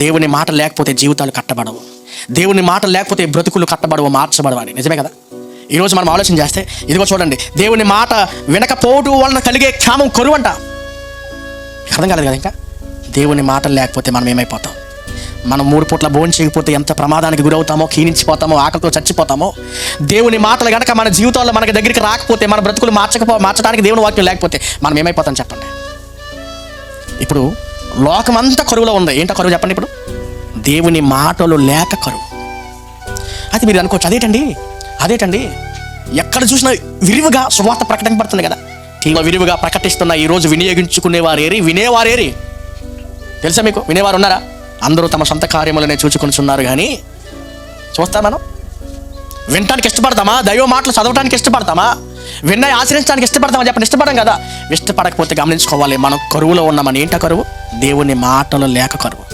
దేవుని మాట లేకపోతే జీవితాలు కట్టబడవు, దేవుని మాట లేకపోతే బ్రతుకులు కట్టబడవు, మార్చబడవాలి. నిజమే కదా? ఈరోజు మనం ఆలోచన చేస్తే ఇదిగో చూడండి, దేవుని మాట వినకపోవడం వలన కలిగే క్షామం కరువంట. అర్థం కాలేదు కదా? ఇంకా దేవుని మాట లేకపోతే మనం ఏమైపోతాం? మనం 3 పూట్ల భోజనం చేయకపోతే ఎంత ప్రమాదానికి గురవుతామో, క్షీణించిపోతామో, ఆకలితో చచ్చిపోతామో. దేవుని మాటలు కనుక మన జీవితంలో మనకి దగ్గరికి రాకపోతే, మన బ్రతుకులు మార్చడానికి దేవుని వాక్యం లేకపోతే మనం ఏమైపోతాం చెప్పండి. ఇప్పుడు లోకమంతా కరువులో ఉంది. ఏంటో కరువు చెప్పండి? ఇప్పుడు దేవుని మాటలు లేక కరువు. అది మీరు అనుకోవచ్చు, అదేటండి ఎక్కడ చూసినా విరివిగా సువార్త ప్రకటింపబడుతుంది కదా. విరివిగా ప్రకటిస్తున్న ఈరోజు వినియోగించుకునేవారేరి, వినేవారేరి? తెలుసా మీకు? వినేవారు ఉన్నారా? అందరూ తమ సొంత కార్యములనే చూచుకొనిచున్నారు కానీ మనం వినటానికి ఇష్టపడతామా? దైవ మాటలు చదవటానికి ఇష్టపడతామా? విన్నాయి ఆచరించడానికి ఇష్టపడతామా? చెప్పండి, ఇష్టపడం కదా. ఇష్టపడకపోతే గమనించుకోవాలి, మనం కరువులో ఉన్నామని. ఏంటో కరువు? దేవుని మాటలు లేక కరువు.